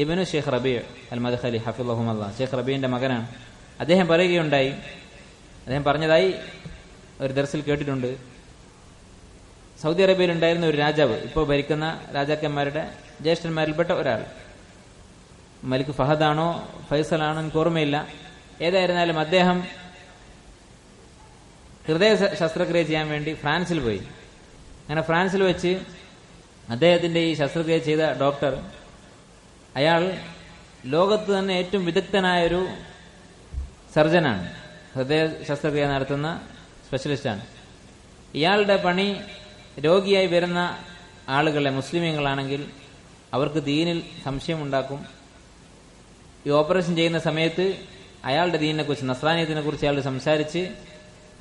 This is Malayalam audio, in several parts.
ഇബ്നു ഷെയ്ഖ് റബീ അൽ മദ്ഖലി ഹഫിളഹുമല്ലാഹ്, ഷെയ്ഖ് റബീന്റെ മകനാണ്. അദ്ദേഹം പറയുകയുണ്ടായി, അദ്ദേഹം പറഞ്ഞതായി ഒരു ദർസിൽ കേട്ടിട്ടുണ്ട്, സൗദി അറേബ്യയിൽ ഉണ്ടായിരുന്ന ഒരു രാജാവ്, ഇപ്പോൾ ഭരിക്കുന്ന രാജാക്കന്മാരുടെ ജ്യേഷ്ഠന്മാരിൽപ്പെട്ട ഒരാൾ, മലിക് ഫഹദാണോ ഫൈസലാണോ എനിക്ക് ഓർമ്മയില്ല, ഏതായിരുന്നാലും അദ്ദേഹം ഹൃദയ ശസ്ത്രക്രിയ ചെയ്യാൻ വേണ്ടി ഫ്രാൻസിൽ പോയി. അങ്ങനെ ഫ്രാൻസിൽ വെച്ച് അദ്ദേഹത്തിന്റെ ഈ ശസ്ത്രക്രിയ ചെയ്ത ഡോക്ടർ, അയാൾ ലോകത്ത് തന്നെ ഏറ്റവും വിദഗ്ധനായൊരു സർജനാണ്, ഹൃദയ ശസ്ത്രക്രിയ നടത്തുന്ന സ്പെഷ്യലിസ്റ്റാണ്. ഇയാളുടെ പണി രോഗിയായി വരുന്ന ആളുകളെ, മുസ്ലിമീങ്ങളാണെങ്കിൽ അവർക്ക് ദീനിൽ സംശയമുണ്ടാക്കും. ഈ ഓപ്പറേഷൻ ചെയ്യുന്ന സമയത്ത് അയാളുടെ ദീനിനെ കുറിച്ച്, നസ്രാനിയത്തിനെ കുറിച്ച് അയാൾ സംസാരിച്ച്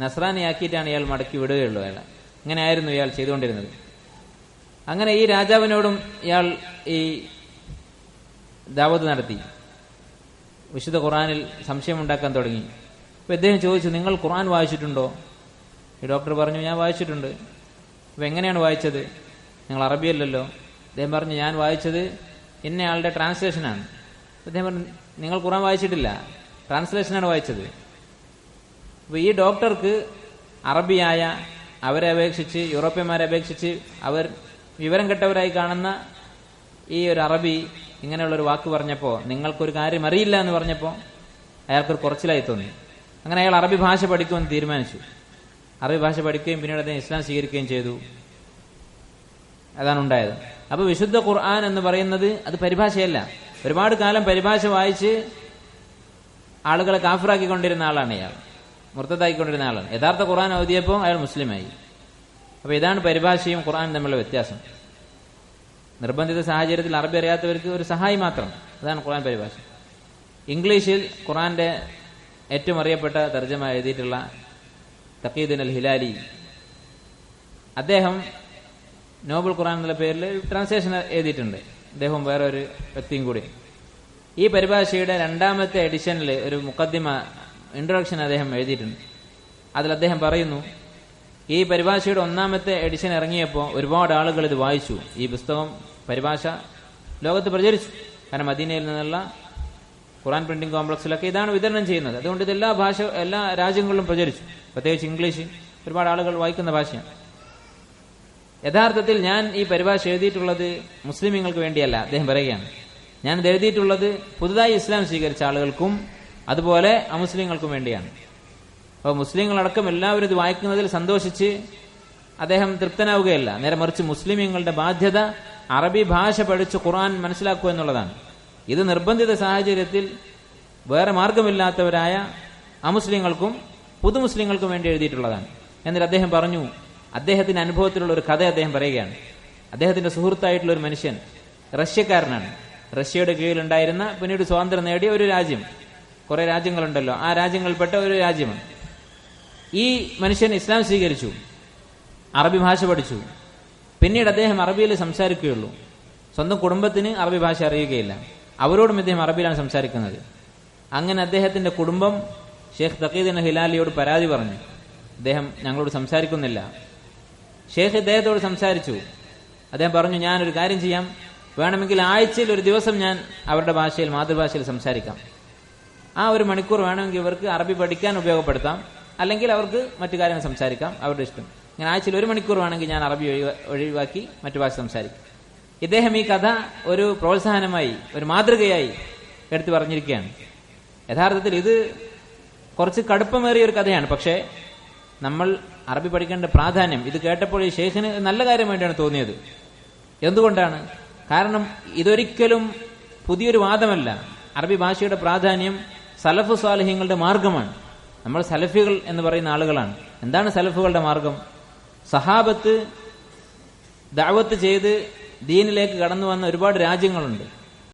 നസ്രാനിയാക്കിയിട്ടാണ് ഇയാൾ മടക്കി വിടുകയുള്ളൂ. അയാൾ ഇങ്ങനെയായിരുന്നു ഇയാൾ ചെയ്തുകൊണ്ടിരുന്നത്. അങ്ങനെ ഈ രാജാവിനോടും ഇയാൾ ഈ ദാവത്ത് നടത്തി, വിശുദ്ധ ഖുർആനിൽ സംശയമുണ്ടാക്കാൻ തുടങ്ങി. അപ്പൊ ഇദ്ദേഹം ചോദിച്ചു, നിങ്ങൾ ഖുർആൻ വായിച്ചിട്ടുണ്ടോ? ഈ ഡോക്ടർ പറഞ്ഞു, ഞാൻ വായിച്ചിട്ടുണ്ട്. അപ്പൊ എങ്ങനെയാണ് വായിച്ചത്? നിങ്ങൾ അറബിയല്ലല്ലോ. അദ്ദേഹം പറഞ്ഞു, ഞാൻ വായിച്ചത് ഇന്നയാളുടെ ട്രാൻസ്ലേഷനാണ്. അദ്ദേഹം പറഞ്ഞു, നിങ്ങൾ ഖുർആൻ വായിച്ചിട്ടില്ല, ട്രാൻസ്ലേഷനാണ് വായിച്ചത്. അപ്പൊ ഈ ഡോക്ടർക്ക് അറബിയായ, അവരെ അപേക്ഷിച്ച്, യൂറോപ്യന്മാരെ അപേക്ഷിച്ച് അവർ വിവരം കെട്ടവരായി കാണുന്ന ഈ ഒരു അറബി ഇങ്ങനെയുള്ളൊരു വാക്ക് പറഞ്ഞപ്പോൾ, നിങ്ങൾക്കൊരു കാര്യം അറിയില്ല എന്ന് പറഞ്ഞപ്പോൾ അയാൾക്കൊരു കുറച്ചിലായി തോന്നി. അങ്ങനെ അയാൾ അറബി ഭാഷ പഠിക്കുമെന്ന് തീരുമാനിച്ചു. അറബി ഭാഷ പഠിക്കുകയും പിന്നീട് അദ്ദേഹം ഇസ്ലാം സ്വീകരിക്കുകയും ചെയ്തു. അതാണ് ഉണ്ടായത്. അപ്പൊ വിശുദ്ധ ഖുർആൻ എന്ന് പറയുന്നത് അത് പരിഭാഷയല്ല. ഒരുപാട് കാലം പരിഭാഷ വായിച്ച് ആളുകളെ കാഫിറാക്കിക്കൊണ്ടിരുന്ന ആളാണ് ഇയാൾ, മുർത്തദാക്കിക്കൊണ്ടിരുന്ന ആളാണ്. യഥാർത്ഥ ഖുർആൻ ഓതിയപ്പോൾ അയാൾ മുസ്ലിമായി. അപ്പൊ ഇതാണ് പരിഭാഷയും ഖുർആനും തമ്മിലുള്ള വ്യത്യാസം. നിർബന്ധിത സാഹചര്യത്തിൽ അറബി അറിയാത്തവർക്ക് ഒരു സഹായി മാത്രം, അതാണ് ഖുർആൻ പരിഭാഷ. ഇംഗ്ലീഷിൽ ഖുർആന്റെ ഏറ്റവും അറിയപ്പെട്ട തർജ്ജമ എഴുതിയിട്ടുള്ള തഖീദുൻ അൽ ഹിലാലി, അദ്ദേഹം നോബൽ ഖുർആൻ എന്നുള്ള പേരിൽ ട്രാൻസ്ലേഷൻ എഴുതിയിട്ടുണ്ട്. അദ്ദേഹവും വേറെ ഒരു വ്യക്തിയും കൂടി. ഈ പരിഭാഷയുടെ 2ാമത്തെ എഡിഷനിൽ ഒരു മുഖദ്ദിമ, ഇൻട്രൊഡക്ഷൻ അദ്ദേഹം എഴുതിയിട്ടുണ്ട്. അതിൽ അദ്ദേഹം പറയുന്നു, ഈ പരിഭാഷയുടെ 1ാമത്തെ എഡിഷൻ ഇറങ്ങിയപ്പോൾ ഒരുപാട് ആളുകൾ ഇത് വായിച്ചു. ഈ പുസ്തകം, പരിഭാഷ ലോകത്ത് പ്രചരിച്ചു. കാരണം മദീനയിൽ നിന്നുള്ള ഖുർആൻ പ്രിന്റിംഗ് കോംപ്ലക്സിലൊക്കെ ഇതാണ് വിതരണം ചെയ്യുന്നത്. അതുകൊണ്ട് ഇത് എല്ലാ രാജ്യങ്ങളിലും പ്രചരിച്ചു. പ്രത്യേകിച്ച് ഇംഗ്ലീഷ് ഒരുപാട് ആളുകൾ വായിക്കുന്ന ഭാഷയാണ്. യഥാർത്ഥത്തിൽ ഞാൻ ഈ പരിഭാഷ എഴുതിയിട്ടുള്ളത് മുസ്ലിമീങ്ങൾക്ക് വേണ്ടിയല്ല, അദ്ദേഹം പറയുകയാണ്. ഞാൻ ഇത് എഴുതിയിട്ടുള്ളത് പുതുതായി ഇസ്ലാം സ്വീകരിച്ച ആളുകൾക്കും അതുപോലെ അമുസ്ലിങ്ങൾക്കും വേണ്ടിയാണ്. അപ്പോൾ മുസ്ലിങ്ങളടക്കം എല്ലാവരും ഇത് വായിക്കുന്നതിൽ സന്തോഷിച്ച് അദ്ദേഹം തൃപ്തനാവുകയല്ല. നേരെ മറിച്ച് മുസ്ലിമീങ്ങളുടെ ബാധ്യത അറബി ഭാഷ പഠിച്ച് ഖുർആൻ മനസ്സിലാക്കുക എന്നുള്ളതാണ്. ഇത് നിർബന്ധിത സാഹചര്യത്തിൽ വേറെ മാർഗമില്ലാത്തവരായ അമുസ്ലിങ്ങൾക്കും പുതുമുസ്ലിങ്ങൾക്കും വേണ്ടി എഴുതിയിട്ടുള്ളതാണ്. എന്നിട്ട് അദ്ദേഹം പറഞ്ഞു, അദ്ദേഹത്തിന്റെ അനുഭവത്തിലുള്ള ഒരു കഥ അദ്ദേഹം പറയുകയാണ്. അദ്ദേഹത്തിന്റെ സുഹൃത്തായിട്ടുള്ള ഒരു മനുഷ്യൻ റഷ്യക്കാരനാണ്. റഷ്യയുടെ കീഴിലുണ്ടായിരുന്ന, പിന്നീട് സ്വാതന്ത്ര്യം നേടിയ ഒരു രാജ്യം, കുറെ രാജ്യങ്ങളുണ്ടല്ലോ, ആ രാജ്യങ്ങളിൽപ്പെട്ട ഒരു രാജ്യമാണ്. ഈ മനുഷ്യൻ ഇസ്ലാം സ്വീകരിച്ചു, അറബി ഭാഷ പഠിച്ചു. പിന്നീട് അദ്ദേഹം അറബിയിൽ സംസാരിക്കുകയുള്ളൂ. സ്വന്തം കുടുംബത്തിന് അറബി ഭാഷ അറിയുകയില്ല. അവരോടും ഇദ്ദേഹം അറബിയിലാണ് സംസാരിക്കുന്നത്. അങ്ങനെ അദ്ദേഹത്തിന്റെ കുടുംബം ഷെയ്ഖ് തഖീദുൻ ഹിലാലിയോട് പരാതി പറഞ്ഞു, അദ്ദേഹം ഞങ്ങളോട് സംസാരിക്കുന്നില്ല. ഷെയ്ഖ് ഇദ്ദേഹത്തോട് സംസാരിച്ചു. അദ്ദേഹം പറഞ്ഞു, ഞാനൊരു കാര്യം ചെയ്യാം, വേണമെങ്കിൽ ആഴ്ചയിൽ ഒരു ദിവസം ഞാൻ അവരുടെ ഭാഷയിൽ, മാതൃഭാഷയിൽ സംസാരിക്കാം. ആ 1 മണിക്കൂർ വേണമെങ്കിൽ ഇവർക്ക് അറബി പഠിക്കാൻ ഉപയോഗപ്പെടുത്താം, അല്ലെങ്കിൽ അവർക്ക് മറ്റു കാര്യങ്ങൾ സംസാരിക്കാം, അവരുടെ ഇഷ്ടം. ഇങ്ങനെ ആഴ്ചയിൽ 1 മണിക്കൂർ വേണമെങ്കിൽ ഞാൻ അറബി ഒഴിവാക്കി മറ്റു ഭാഷ സംസാരിക്കും. ഇദ്ദേഹം ഈ കഥ ഒരു പ്രോത്സാഹനമായി, ഒരു മാതൃകയായി എടുത്തു പറഞ്ഞിരിക്കുകയാണ്. യഥാർത്ഥത്തിൽ ഇത് കുറച്ച് കടുപ്പമേറിയ ഒരു കഥയാണ്. പക്ഷേ നമ്മൾ അറബി പഠിക്കേണ്ട പ്രാധാന്യം ഇത് കേട്ടപ്പോൾ ഈ ഷെയ്ഖിന് നല്ല കാര്യമായിട്ടാണ് തോന്നിയത്. എന്തുകൊണ്ടാണ്? കാരണം ഇതൊരിക്കലും പുതിയൊരു വാദമല്ല. അറബി ഭാഷയുടെ പ്രാധാന്യം സലഫ് സ്വാലിഹീങ്ങളുടെ മാർഗമാണ്. നമ്മൾ സലഫികൾ എന്ന് പറയുന്ന ആളുകളാണ്. എന്താണ് സലഫുകളുടെ മാർഗം? സഹാബത്ത് ദഅവത്ത് ചെയ്ത് ദീനിലേക്ക് കടന്നു വന്ന ഒരുപാട് രാജ്യങ്ങളുണ്ട്.